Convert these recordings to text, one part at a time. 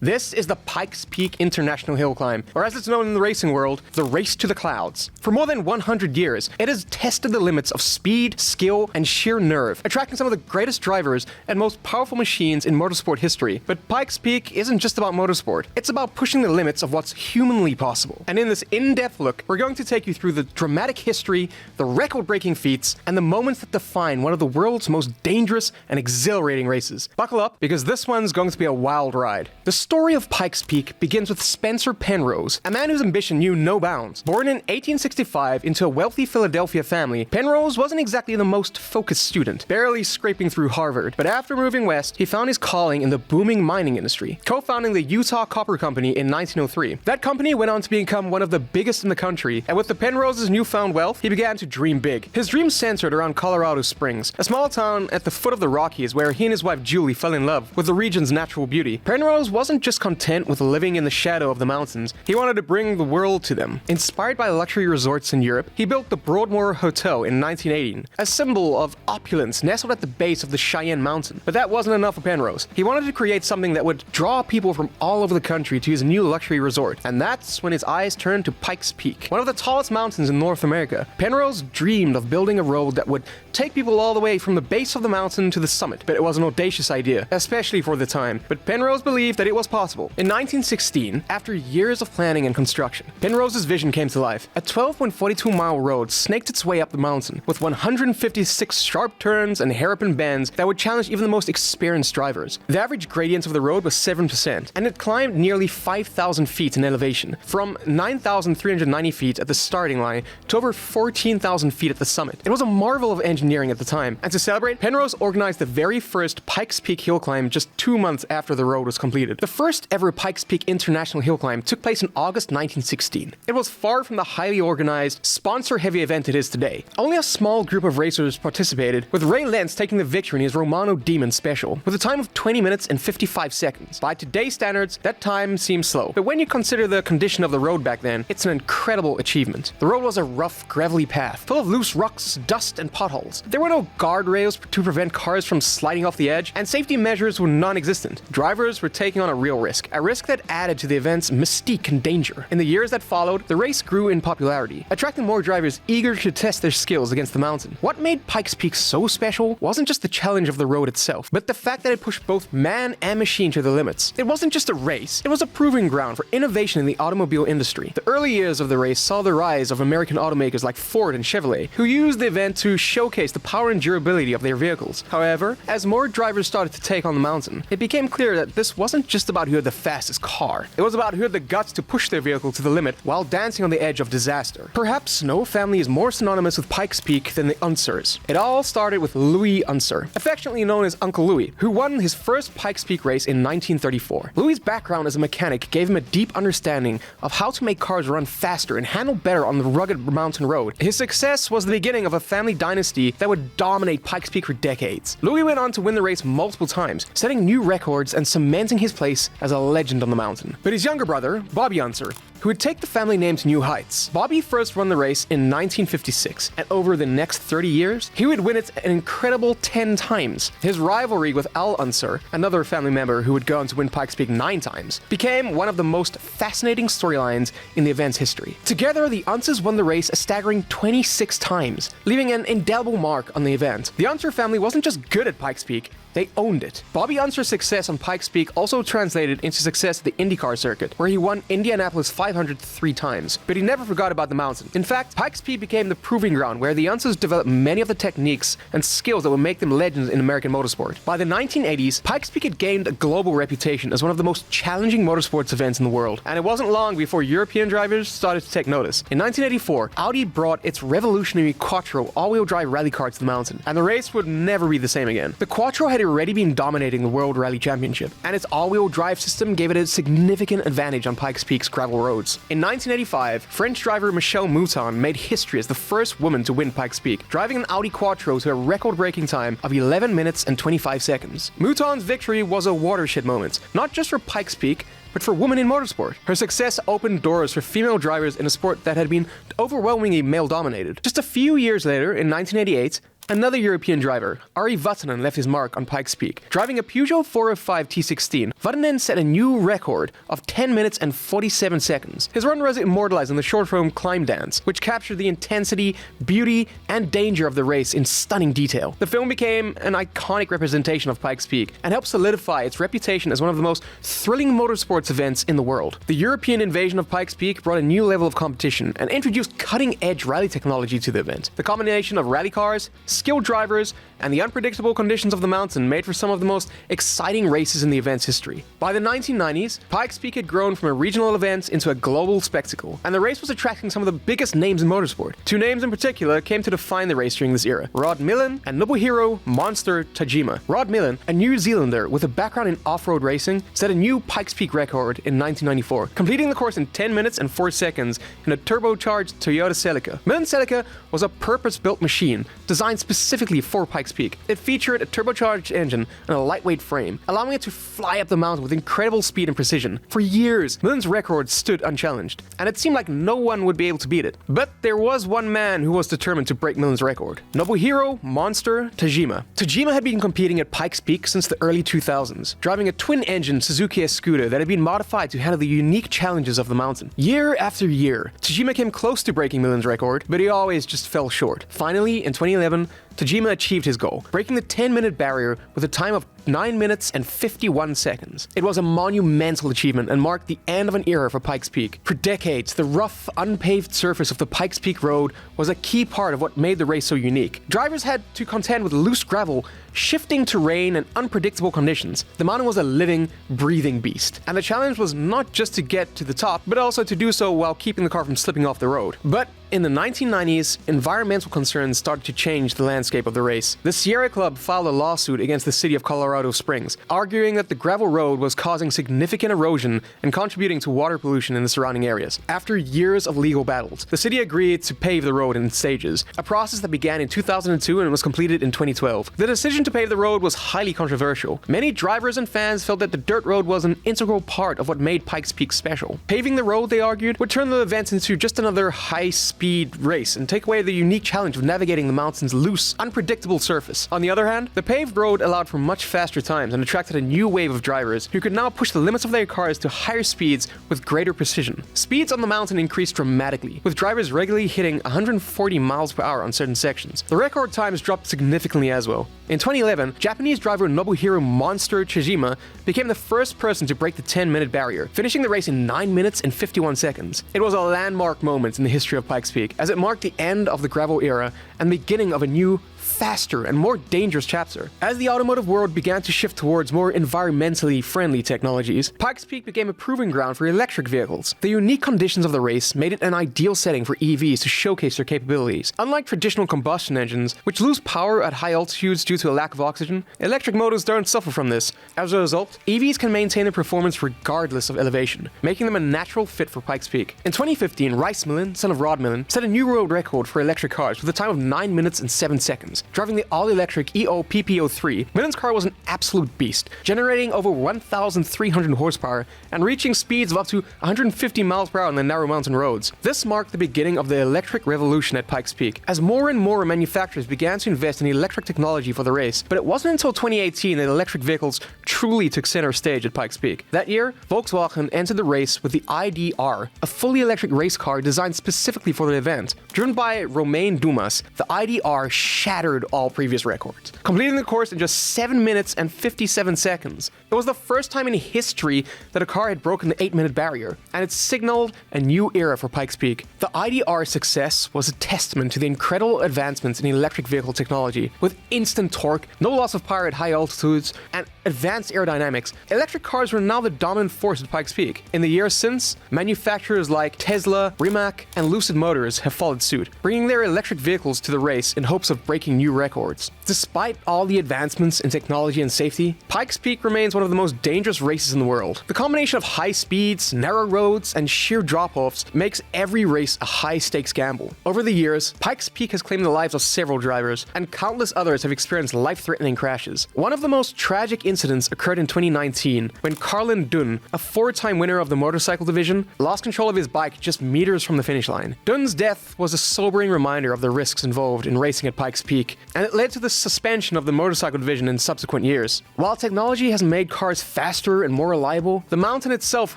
This is the Pikes Peak International Hill Climb, or as it's known in the racing world, the Race to the Clouds. For more than 100 years, it has tested the limits of speed, skill, and sheer nerve, attracting some of the greatest drivers and most powerful machines in motorsport history. But Pikes Peak isn't just about motorsport, it's about pushing the limits of what's humanly possible. And in this in-depth look, we're going to take you through the dramatic history, the record-breaking feats, and the moments that define one of the world's most dangerous and exhilarating races. Buckle up, because this one's going to be a wild ride. The story of Pikes Peak begins with Spencer Penrose, a man whose ambition knew no bounds. Born in 1865 into a wealthy Philadelphia family, Penrose wasn't exactly the most focused student, barely scraping through Harvard. But after moving west, he found his calling in the booming mining industry, co-founding the Utah Copper Company in 1903. That company went on to become one of the biggest in the country, and with the Penrose's newfound wealth, he began to dream big. His dream centered around Colorado Springs, a small town at the foot of the Rockies where he and his wife Julie fell in love with the region's natural beauty. Penrose wasn't just content with living in the shadow of the mountains. He wanted to bring the world to them. Inspired by luxury resorts in Europe, he built the Broadmoor Hotel in 1918, a symbol of opulence nestled at the base of the Cheyenne Mountain. But that wasn't enough for Penrose. He wanted to create something that would draw people from all over the country to his new luxury resort. And that's when his eyes turned to Pikes Peak, one of the tallest mountains in North America. Penrose dreamed of building a road that would take people all the way from the base of the mountain to the summit. But it was an audacious idea, especially for the time. But Penrose believed that it was possible. In 1916, after years of planning and construction, Penrose's vision came to life. A 12.42-mile road snaked its way up the mountain, with 156 sharp turns and hairpin bends that would challenge even the most experienced drivers. The average gradient of the road was 7%, and it climbed nearly 5,000 feet in elevation, from 9,390 feet at the starting line to over 14,000 feet at the summit. It was a marvel of engineering at the time, and to celebrate, Penrose organized the very first Pikes Peak hill climb just 2 months after the road was completed. The first ever Pikes Peak International Hill Climb took place in August 1916. It was far from the highly organized, sponsor-heavy event it is today. Only a small group of racers participated, with Ray Lentz taking the victory in his Romano Demon Special, with a time of 20 minutes and 55 seconds. By today's standards, that time seems slow, but when you consider the condition of the road back then, it's an incredible achievement. The road was a rough, gravelly path, full of loose rocks, dust, and potholes. There were no guardrails to prevent cars from sliding off the edge, and safety measures were non-existent. Drivers were taking on a real risk that added to the event's mystique and danger. In the years that followed, the race grew in popularity, attracting more drivers eager to test their skills against the mountain. What made Pikes Peak so special wasn't just the challenge of the road itself, but the fact that it pushed both man and machine to the limits. It wasn't just a race, it was a proving ground for innovation in the automobile industry. The early years of the race saw the rise of American automakers like Ford and Chevrolet, who used the event to showcase the power and durability of their vehicles. However, as more drivers started to take on the mountain, it became clear that this wasn't just about who had the fastest car. It was about who had the guts to push their vehicle to the limit while dancing on the edge of disaster. Perhaps no family is more synonymous with Pikes Peak than the Unsers. It all started with Louis Unser, affectionately known as Uncle Louis, who won his first Pikes Peak race in 1934. Louis' background as a mechanic gave him a deep understanding of how to make cars run faster and handle better on the rugged mountain road. His success was the beginning of a family dynasty that would dominate Pikes Peak for decades. Louis went on to win the race multiple times, setting new records and cementing his place as a legend on the mountain. But his younger brother, Bobby Unser, who would take the family name to new heights. Bobby first won the race in 1956, and over the next 30 years, he would win it an incredible 10 times. His rivalry with Al Unser, another family member who would go on to win Pikes Peak 9 times, became one of the most fascinating storylines in the event's history. Together, the Unsers won the race a staggering 26 times, leaving an indelible mark on the event. The Unser family wasn't just good at Pikes Peak, they owned it. Bobby Unser's success on Pikes Peak also translated into success at the IndyCar circuit, where he won Indianapolis 500 3 times. But he never forgot about the mountain. In fact, Pikes Peak became the proving ground where the Unsers developed many of the techniques and skills that would make them legends in American motorsport. By the 1980s, Pikes Peak had gained a global reputation as one of the most challenging motorsports events in the world. And it wasn't long before European drivers started to take notice. In 1984, Audi brought its revolutionary Quattro all-wheel drive rally car to the mountain, and the race would never be the same again. The Quattro had already been dominating the World Rally Championship, and its all-wheel drive system gave it a significant advantage on Pikes Peak's gravel roads. In 1985, French driver Michelle Mouton made history as the first woman to win Pikes Peak, driving an Audi Quattro to a record-breaking time of 11 minutes and 25 seconds. Mouton's victory was a watershed moment, not just for Pikes Peak, but for women in motorsport. Her success opened doors for female drivers in a sport that had been overwhelmingly male-dominated. Just a few years later, in 1988, Another European driver, Ari Vatan, left his mark on Pikes Peak. Driving a Peugeot 405 T16, Vatanen set a new record of 10 minutes and 47 seconds. His run was immortalized in the short-form climb dance, which captured the intensity, beauty, and danger of the race in stunning detail. The film became an iconic representation of Pikes Peak and helped solidify its reputation as one of the most thrilling motorsports events in the world. The European invasion of Pikes Peak brought a new level of competition and introduced cutting-edge rally technology to the event. The combination of rally cars, skilled drivers, and the unpredictable conditions of the mountain made for some of the most exciting races in the event's history. By the 1990s, Pikes Peak had grown from a regional event into a global spectacle, and the race was attracting some of the biggest names in motorsport. Two names in particular came to define the race during this era: Millan and Nobuhiro "Monster" Tajima. Millan, a New Zealander with a background in off-road racing, set a new Pikes Peak record in 1994, completing the course in 10 minutes and 4 seconds in a turbocharged Toyota Celica. Millan's Celica was a purpose-built machine designed specifically for Pikes Peak. It featured a turbocharged engine and a lightweight frame, allowing it to fly up the mountain with incredible speed and precision. For years, Millan's record stood unchallenged, and it seemed like no one would be able to beat it. But there was one man who was determined to break Millan's record: Nobuhiro "Monster" Tajima. Tajima had been competing at Pikes Peak since the early 2000s, driving a twin-engine Suzuki S-Scooter that had been modified to handle the unique challenges of the mountain. Year after year, Tajima came close to breaking Millan's record, but he always just fell short. Finally, in 2011, Tajima achieved his goal, breaking the 10-minute barrier with a time of 9 minutes and 51 seconds. It was a monumental achievement and marked the end of an era for Pikes Peak. For decades, the rough, unpaved surface of the Pikes Peak road was a key part of what made the race so unique. Drivers had to contend with loose gravel, shifting terrain, and unpredictable conditions. The mountain was a living, breathing beast, and the challenge was not just to get to the top, but also to do so while keeping the car from slipping off the road. But in the 1990s, environmental concerns started to change the landscape of the race. The Sierra Club filed a lawsuit against the city of Colorado Springs, arguing that the gravel road was causing significant erosion and contributing to water pollution in the surrounding areas. After years of legal battles, the city agreed to pave the road in stages, a process that began in 2002 and was completed in 2012. The decision to pave the road was highly controversial. Many drivers and fans felt that the dirt road was an integral part of what made Pikes Peak special. Paving the road, they argued, would turn the event into just another high-speed race and take away the unique challenge of navigating the mountain's loose, unpredictable surface. On the other hand, the paved road allowed for much faster times and attracted a new wave of drivers who could now push the limits of their cars to higher speeds with greater precision. Speeds on the mountain increased dramatically, with drivers regularly hitting 140 miles per hour on certain sections. The record times dropped significantly as well. In 2011, Japanese driver Nobuhiro "Monster" Tajima became the first person to break the 10-minute barrier, finishing the race in 9 minutes and 51 seconds. It was a landmark moment in the history of Pikes Peak, as it marked the end of the gravel era and the beginning of a new, faster, and more dangerous chapter. As the automotive world began to shift towards more environmentally friendly technologies, Pikes Peak became a proving ground for electric vehicles. The unique conditions of the race made it an ideal setting for EVs to showcase their capabilities. Unlike traditional combustion engines, which lose power at high altitudes due to a lack of oxygen, electric motors don't suffer from this. As a result, EVs can maintain their performance regardless of elevation, making them a natural fit for Pikes Peak. In 2015, Millan, son of Millan, set a new world record for electric cars with a time of 9 minutes and 7 seconds. Driving the all-electric EO-PPO3, Millan's car was an absolute beast, generating over 1,300 horsepower and reaching speeds of up to 150 miles per hour on the narrow mountain roads. This marked the beginning of the electric revolution at Pikes Peak, as more and more manufacturers began to invest in electric technology for the race. But it wasn't until 2018 that electric vehicles truly took center stage at Pikes Peak. That year, Volkswagen entered the race with the IDR, a fully electric race car designed specifically for the event. Driven by Romain Dumas, the IDR shattered all previous records, completing the course in just 7 minutes and 57 seconds. It was the first time in history that a car had broken the 8-minute barrier, and it signaled a new era for Pikes Peak. The IDR's success was a testament to the incredible advancements in electric vehicle technology. With instant torque, no loss of power at high altitudes, and advanced aerodynamics, electric cars were now the dominant force at Pikes Peak. In the years since, manufacturers like Tesla, Rimac, and Lucid Motors have followed suit, bringing their electric vehicles to the race in hopes of breaking new records. Despite all the advancements in technology and safety, Pikes Peak remains one of the most dangerous races in the world. The combination of high speeds, narrow roads, and sheer drop-offs makes every race a high-stakes gamble. Over the years, Pikes Peak has claimed the lives of several drivers, and countless others have experienced life-threatening crashes. One of the most tragic incidents occurred in 2019, when Carlin Dunn, a 4-time winner of the motorcycle division, lost control of his bike just meters from the finish line. Dunn's death was a sobering reminder of the risks involved in racing at Pikes Peak, and it led to the suspension of the motorcycle division in subsequent years. While technology has made cars faster and more reliable, the mountain itself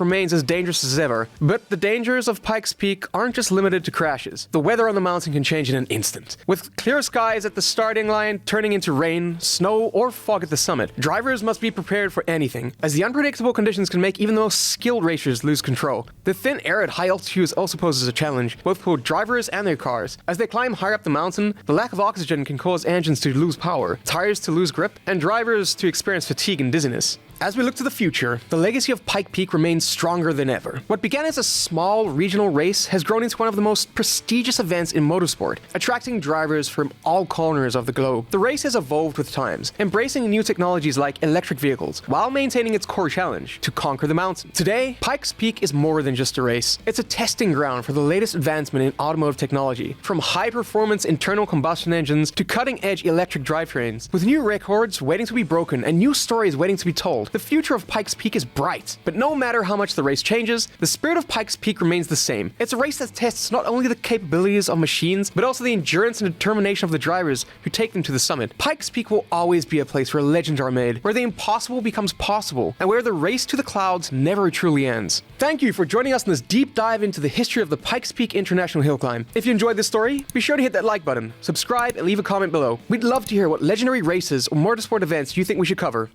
remains as dangerous as ever. But the dangers of Pikes Peak aren't just limited to crashes. The weather on the mountain can change in an instant. With clear skies at the starting line turning into rain, snow, or fog at the summit, drivers must be prepared for anything, as the unpredictable conditions can make even the most skilled racers lose control. The thin air at high altitudes also poses a challenge, both for drivers and their cars. As they climb higher up the mountain, the lack of oxygen can cause engines to lose power, tires to lose grip, and drivers to experience fatigue and dizziness. As we look to the future, the legacy of Pikes Peak remains stronger than ever. What began as a small regional race has grown into one of the most prestigious events in motorsport, attracting drivers from all corners of the globe. The race has evolved with times, embracing new technologies like electric vehicles, while maintaining its core challenge, to conquer the mountain. Today, Pikes Peak is more than just a race. It's a testing ground for the latest advancement in automotive technology, from high-performance internal combustion engines to cutting-edge electric drivetrains. With new records waiting to be broken and new stories waiting to be told, the future of Pikes Peak is bright. But no matter how much the race changes, the spirit of Pikes Peak remains the same. It's a race that tests not only the capabilities of machines, but also the endurance and determination of the drivers who take them to the summit. Pikes Peak will always be a place where legends are made, where the impossible becomes possible, and where the race to the clouds never truly ends. Thank you for joining us in this deep dive into the history of the Pikes Peak International Hill Climb. If you enjoyed this story, be sure to hit that like button, subscribe, and leave a comment below. We'd love to hear what legendary races or motorsport events you think we should cover.